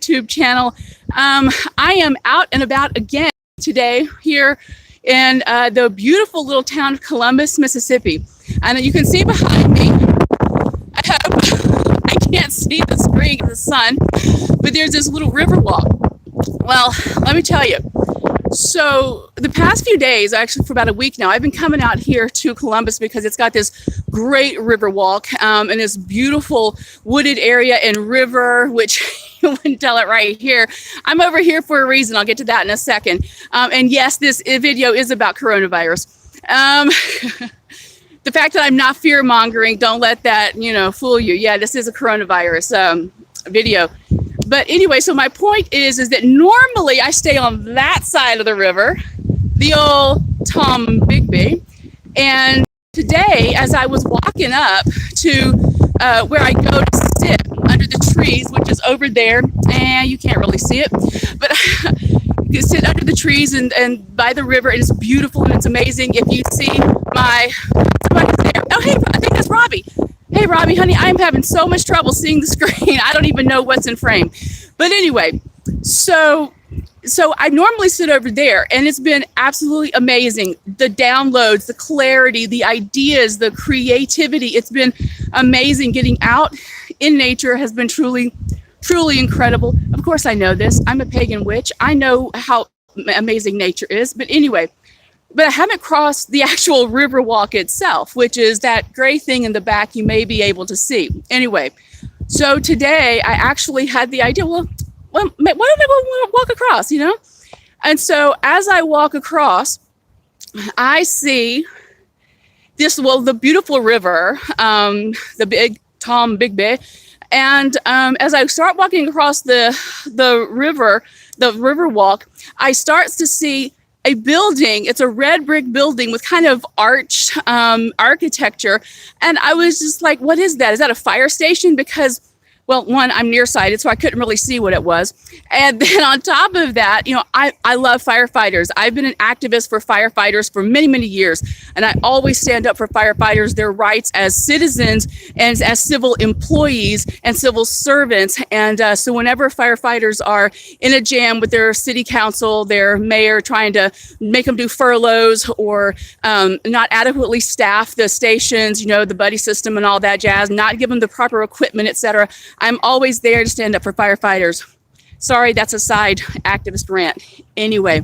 YouTube channel. I am out and about again today here in the beautiful little town of Columbus, Mississippi. And you can see behind me, I can't see the screen of the sun, but there's this little river walk. Well, let me tell you. So the past few days, actually for about a week now, I've been coming out here to Columbus because it's got this great river walk and this beautiful wooded area and river, which you wouldn't tell it right here. I'm over here for a reason. I'll get to that in a second. And yes, this video is about coronavirus. The fact that I'm not fear mongering, don't let that, fool you. Yeah, this is a coronavirus video. But anyway, so my point is that normally I stay on that side of the river, the old Tom Bigby. And today, as I was walking up to where I go to sit under the trees, which is over there, and you can't really see it, but you sit under the trees and by the river, and it's beautiful and it's amazing. If you see somebody's there. Oh, hey, I think that's Robbie. Hey, Robbie, honey, I'm having so much trouble seeing the screen. I don't even know what's in frame. But anyway, so I normally sit over there, and it's been absolutely amazing. The downloads, the clarity, the ideas, the creativity. It's been amazing. Getting out in nature has been truly, truly incredible. Of course, I know this. I'm a pagan witch. I know how amazing nature is. But anyway, but I haven't crossed the actual river walk itself, which is that gray thing in the back you may be able to see. Anyway, so today I actually had the idea, well, why don't I walk across, And so as I walk across, I see the beautiful river, the big Tom Bigby. And as I start walking across the river walk, I start to see a building. It's a red brick building with kind of arched architecture. And I was just like, what is that? Is that a fire station? Because, well, one, I'm nearsighted, so I couldn't really see what it was. And then on top of that, I love firefighters. I've been an activist for firefighters for many, many years. And I always stand up for firefighters, their rights as citizens and as civil employees and civil servants. And so whenever firefighters are in a jam with their city council, their mayor trying to make them do furloughs or not adequately staff the stations, the buddy system and all that jazz, not give them the proper equipment, etc., I'm always there to stand up for firefighters. Sorry, that's a side activist rant. Anyway,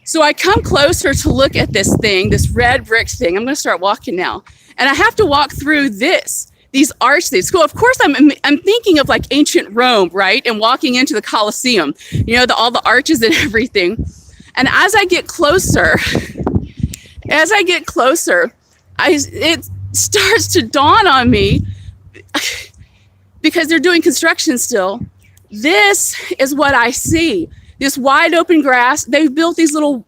so I come closer to look at this thing, this red brick thing. I'm going to start walking now. And I have to walk through these arch things. So of course, I'm thinking of like ancient Rome, right? And walking into the Colosseum, all the arches and everything. And as I get closer, it starts to dawn on me, because they're doing construction still. This is what I see. This wide open grass. They've built these little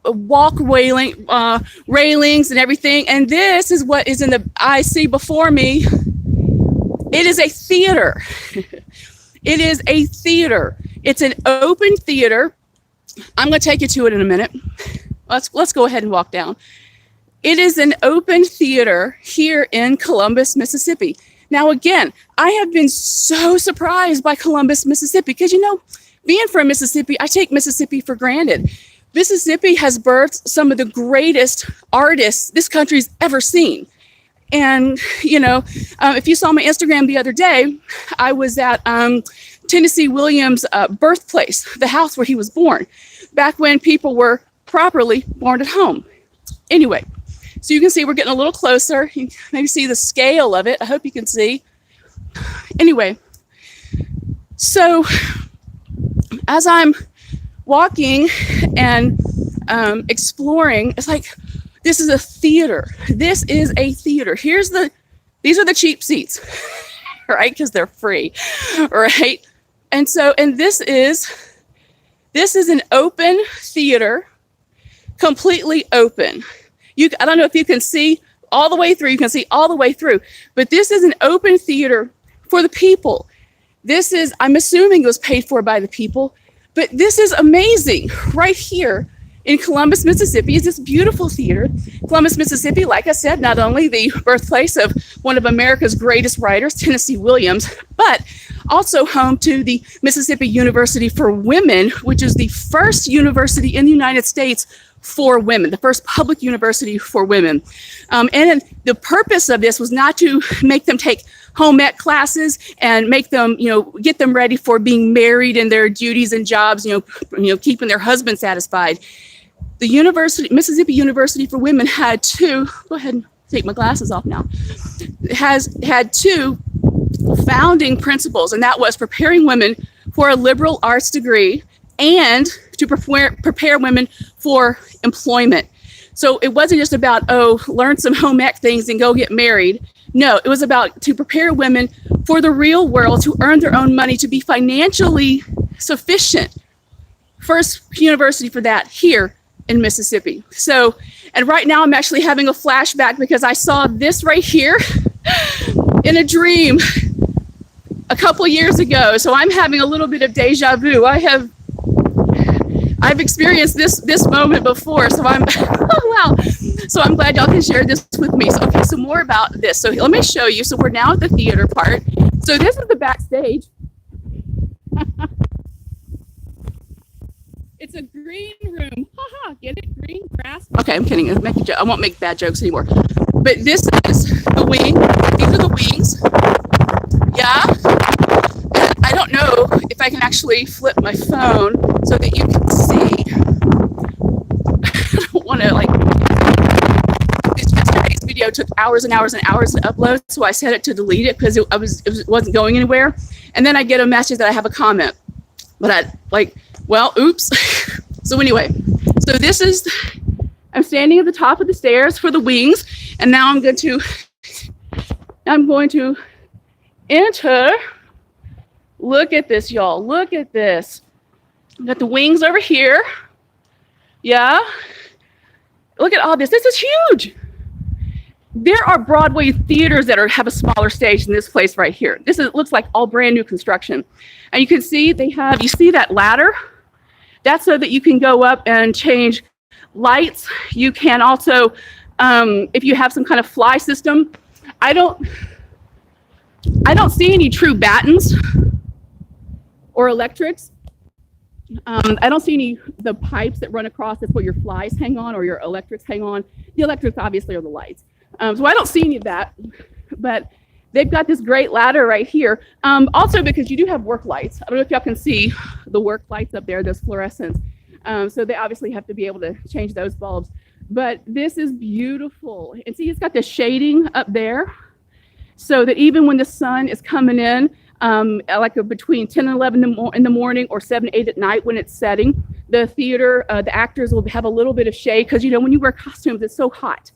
railings and everything. And this is what is I see before me. It is a theater. It is a theater. It's an open theater. I'm going to take you to it in a minute. Let's go ahead and walk down. It is an open theater here in Columbus, Mississippi. Now, again, I have been so surprised by Columbus, Mississippi, because, being from Mississippi, I take Mississippi for granted. Mississippi has birthed some of the greatest artists this country's ever seen. And, if you saw my Instagram the other day, I was at Tennessee Williams' birthplace, the house where he was born, back when people were properly born at home. Anyway. So you can see we're getting a little closer. You can maybe see the scale of it. I hope you can see. Anyway, so as I'm walking and exploring, it's like, this is a theater. This is a theater. These are the cheap seats, right? Because they're free, right? And this is an open theater, completely open. I don't know if you can see all the way through. You can see all the way through. But this is an open theater for the people. I'm assuming it was paid for by the people. But this is amazing. Right here in Columbus, Mississippi is this beautiful theater. Columbus, Mississippi, like I said, not only the birthplace of one of America's greatest writers, Tennessee Williams, but Also home to the Mississippi University for Women, which is the first university in the United States for women, the first public university for women. And the purpose of this was not to make them take home ec classes and make them, get them ready for being married and their duties and jobs, keeping their husband satisfied. The Mississippi University for Women had go ahead and take my glasses off now, had two founding principles, and that was preparing women for a liberal arts degree and to prepare women for employment. So it wasn't just about, learn some home ec things and go get married. No, it was about to prepare women for the real world, to earn their own money, to be financially sufficient. First university for that here in Mississippi. So, and right now I'm actually having a flashback because I saw this right here in a dream a couple years ago. So I'm having a little bit of deja vu. I've experienced this moment before, so I'm oh wow. So I'm glad y'all can share this with me. So okay, so more about this. So let me show you. So we're now at the theater part. So this is the backstage. It's a green room. Haha, get it? Green grass. Okay, I'm kidding. I won't make bad jokes anymore. But this is the wing. These are the wings. Yeah. And I don't know if I can actually flip my phone so that you can see. I don't want to yesterday's video took hours and hours and hours to upload, so I set it to delete it because it wasn't going anywhere. And then I get a message that I have a comment. But oops. So anyway, so I'm standing at the top of the stairs for the wings, and now I'm going to enter. Look at this, y'all. Look at this. Got the wings over here. Yeah. Look at all this. This is huge. There are Broadway theaters that have a smaller stage than this place right here. Looks like all brand new construction. And you can see you see that ladder? That's so that you can go up and change lights. You can also, if you have some kind of fly system, I don't see any true battens or electrics. I don't see the pipes that run across. That's where your flies hang on or your electrics hang on. The electrics obviously are the lights. So I don't see any of that, but they've got this great ladder right here. Also because you do have work lights. I don't know if y'all can see the work lights up there, those fluorescents. So they obviously have to be able to change those bulbs. But this is beautiful. And see, it's got the shading up there so that even when the sun is coming in, between 10 and 11 in the morning or 7, 8 at night when it's setting, the theater, the actors will have a little bit of shade because, when you wear costumes, it's so hot,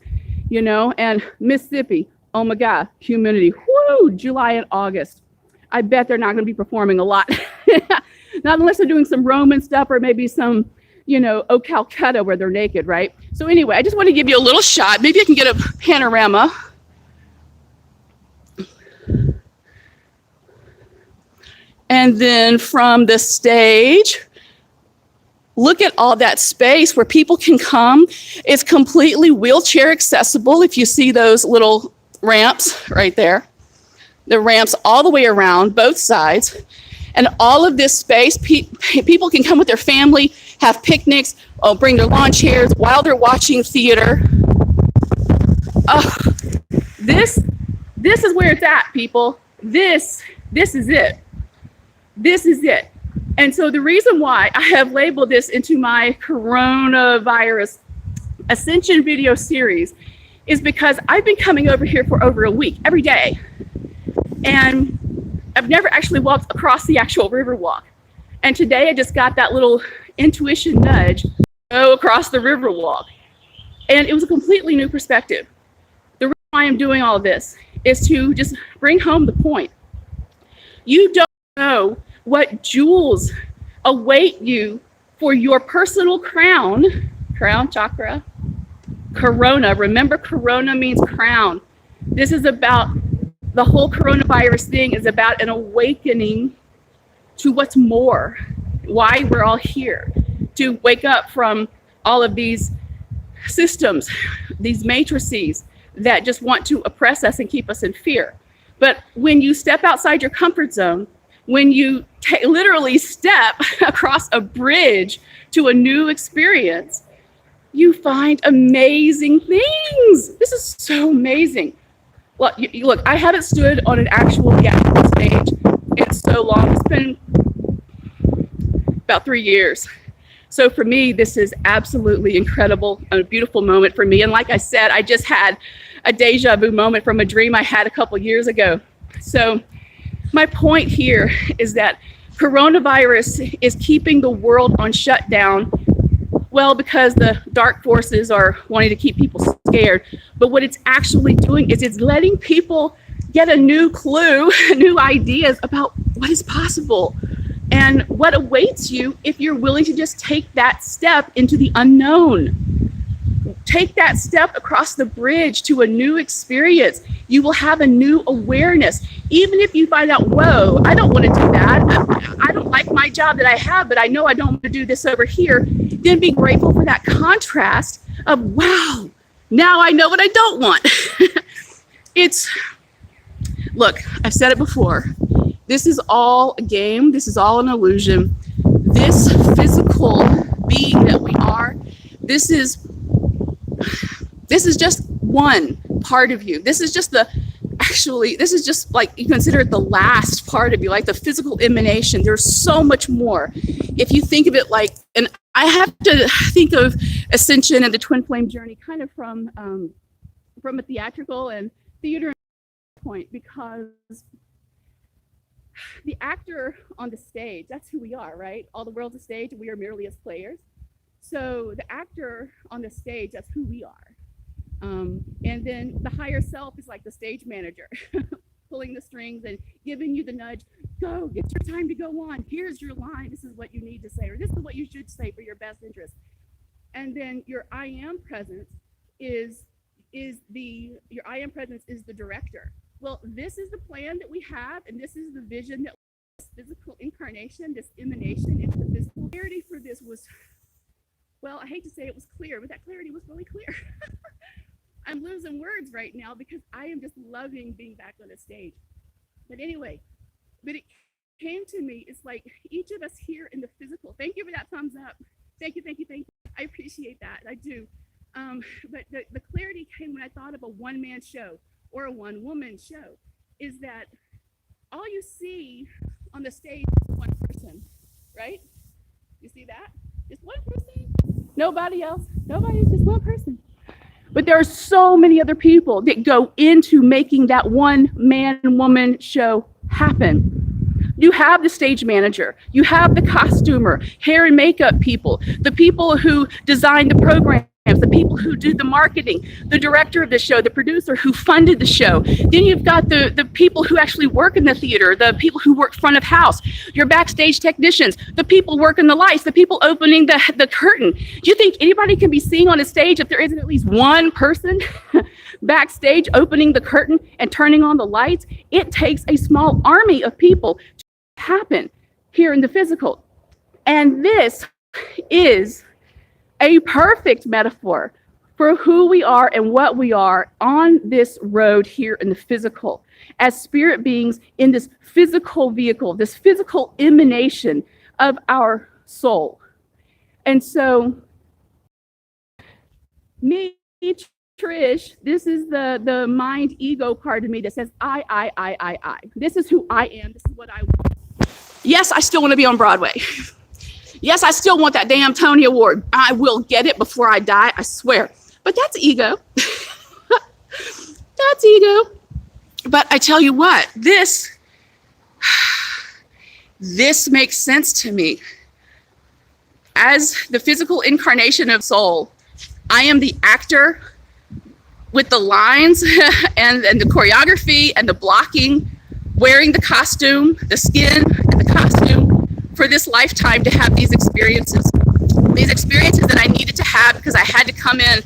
and Mississippi, oh my God, humidity, whoo, July and August. I bet they're not going to be performing a lot. Not unless they're doing some Roman stuff or maybe some, O Calcutta where they're naked, right? So anyway, I just want to give you a little shot. Maybe I can get a panorama. And then from the stage, look at all that space where people can come. It's completely wheelchair accessible. If you see those little ramps right there, the ramps all the way around both sides. And all of this space, people can come with their family, have picnics, bring their lawn chairs while they're watching theater. This is where it's at, people. This is it. This is it. And so the reason why I have labeled this into my coronavirus Ascension video series is because I've been coming over here for over a week, every day. And I've never actually walked across the actual river walk. And today I just got that little intuition nudge, go across the river walk. And it was a completely new perspective. The reason why I'm doing all of this is to just bring home the point. You don't know what jewels await you for your personal crown chakra. Corona, remember corona means crown. This is about, the whole coronavirus thing is about an awakening to what's more, why we're all here, to wake up from all of these systems, these matrices that just want to oppress us and keep us in fear. But when you step outside your comfort zone, when you literally step across a bridge to a new experience, you find amazing things. This is so amazing. Look, look, I haven't stood on an actual theatrical stage in so long. It's been about 3 years. So for me, this is absolutely incredible, a beautiful moment for me. And like I said, I just had a deja vu moment from a dream I had a couple years ago. So my point here is that coronavirus is keeping the world on shutdown. Well, because the dark forces are wanting to keep people scared. But what it's actually doing is it's letting people get a new clue, new ideas about what is possible and what awaits you if you're willing to just take that step into the unknown. Take that step across the bridge to a new experience. You will have a new awareness. Even if you find out, whoa, I don't want to do that. I don't like my job that I have, but I know I don't want to do this over here. Then be grateful for that contrast of, wow, now I know what I don't want. Look, I've said it before. This is all a game. This is all an illusion. This physical being that we are, this is just one part of you. This is just like, you consider it the last part of you, like the physical emanation. There's so much more. If you think of it like, and I have to think of Ascension and the twin flame journey kind of from a theatrical and theater point, because the actor on the stage, that's who we are, right? All the world's a stage and we are merely as players. So the actor on the stage, that's who we are. And then the higher self is like the stage manager, pulling the strings and giving you the nudge. Go, it's your time to go on. Here's your line. This is what you need to say, or this is what you should say for your best interest. And then your I am presence is the director. Well, this is the plan that we have, and this is the vision that this physical incarnation, this emanation into the physical. Clarity for this was, well, I hate to say it was clear, but that clarity was really clear. I'm losing words right now because I am just loving being back on the stage. But anyway, but it came to me, it's like each of us here in the physical, thank you for that thumbs up. Thank you, thank you, thank you. I appreciate that, I do. But the clarity came when I thought of a one-man show or a one-woman show, is that all you see on the stage is one person, right? You see that? Just one person, nobody else, nobody, just one person. But there are so many other people that go into making that one man and woman show happen. You have the stage manager, you have the costumer, hair and makeup people, the people who design the programs, the people who do the marketing, the director of the show, the producer who funded the show. Then you've got the people who actually work in the theater, the people who work front of house, your backstage technicians, the people working the lights, the people opening the curtain. Do you think anybody can be seen on a stage if there isn't at least one person backstage opening the curtain and turning on the lights? It takes a small army of people to happen here in the physical. And this is a perfect metaphor for who we are and what we are on this road here in the physical, as spirit beings in this physical vehicle, this physical emanation of our soul. And so, me, Trish, this is the mind ego part of me that says, I. This is who I am. This is what I want. Yes, I still want to be on Broadway. Yes, I still want that damn Tony Award. I will get it before I die, I swear. But that's ego. That's ego. But I tell you what, this makes sense to me. As the physical incarnation of soul, I am the actor with the lines and the choreography and the blocking, wearing the costume, the skin and the costume, for this lifetime to have these experiences that I needed to have because I had to come in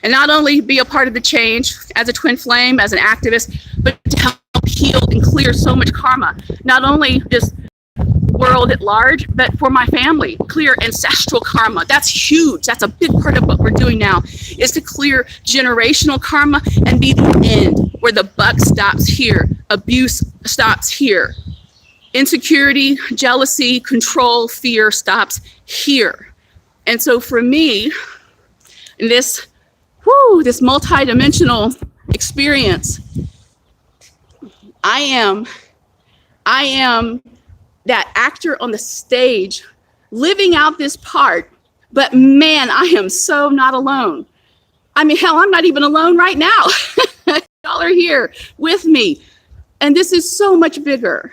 and not only be a part of the change as a twin flame, as an activist, but to help heal and clear so much karma, not only just world at large, but for my family, clear ancestral karma. That's huge. That's a big part of what we're doing now, is to clear generational karma and be the end where the buck stops here, abuse stops here. Insecurity, jealousy, control, fear stops here. And so for me, in this multi-dimensional experience, I am that actor on the stage living out this part, but man, I am so not alone. I mean, hell, I'm not even alone right now. Y'all are here with me. And this is so much bigger.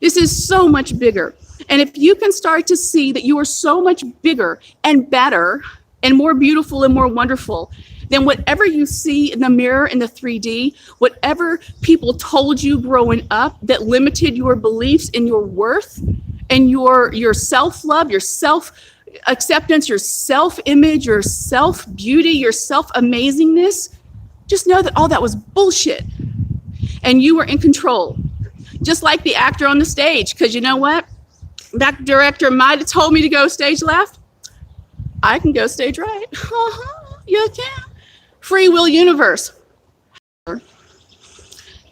This is so much bigger. And if you can start to see that you are so much bigger and better and more beautiful and more wonderful than whatever you see in the mirror in the 3D, whatever people told you growing up that limited your beliefs in your worth and your self-love, your self-acceptance, your self-image, your self-beauty, your self-amazingness, just know that all that was bullshit. And you were in control, just like the actor on the stage. Because you know what? That director might have told me to go stage left. I can go stage right. You can. Free will universe.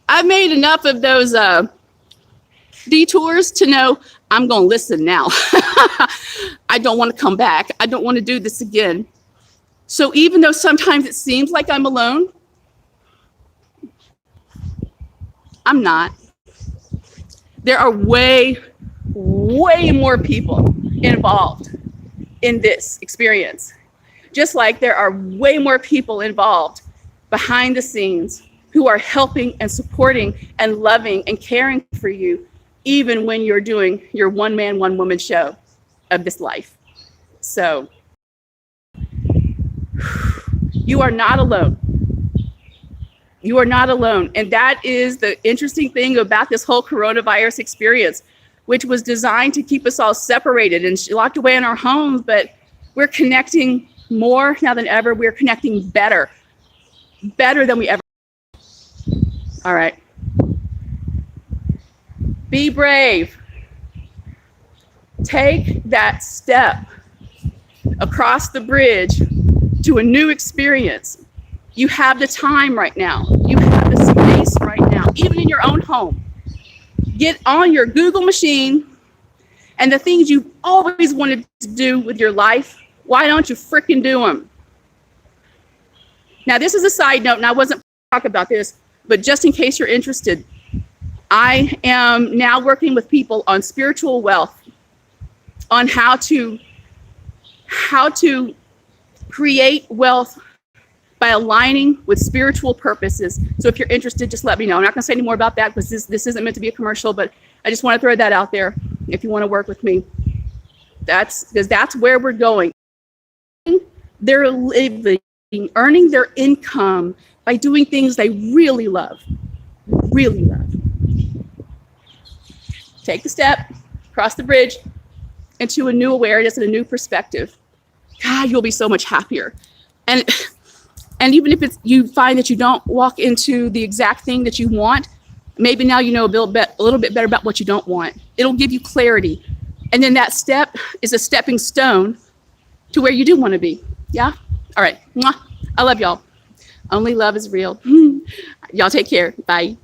I've made enough of those detours to know I'm going to listen now. I don't want to come back. I don't want to do this again. So even though sometimes it seems like I'm alone, I'm not. There are way more people involved in this experience. Just like there are way more people involved behind the scenes who are helping and supporting and loving and caring for you, even when you're doing your one man, one woman show of this life. So you are not alone. You are not alone. And that is the interesting thing about this whole coronavirus experience, which was designed to keep us all separated and locked away in our homes. But we're connecting more now than ever. We're connecting better than we ever. All right. Be brave. Take that step across the bridge to a new experience. You have the time right now. You have the space right now, even in your own home. Get on your Google machine and the things you've always wanted to do with your life. Why don't you freaking do them? Now, this is a side note, and I wasn't talking about this, but just in case you're interested, I am now working with people on spiritual wealth, on how to create wealth by aligning with spiritual purposes. So if you're interested, just let me know. I'm not going to say any more about that because this isn't meant to be a commercial, but I just want to throw that out there if you want to work with me. That's where we're going. They're living, earning their income by doing things they really love. Really love. Take the step, cross the bridge into a new awareness and a new perspective. God, you'll be so much happier. And even if you find that you don't walk into the exact thing that you want, maybe now you know a little bit better about what you don't want. It'll give you clarity. And then that step is a stepping stone to where you do want to be. Yeah? All right. Mwah. I love y'all. Only love is real. Y'all take care. Bye.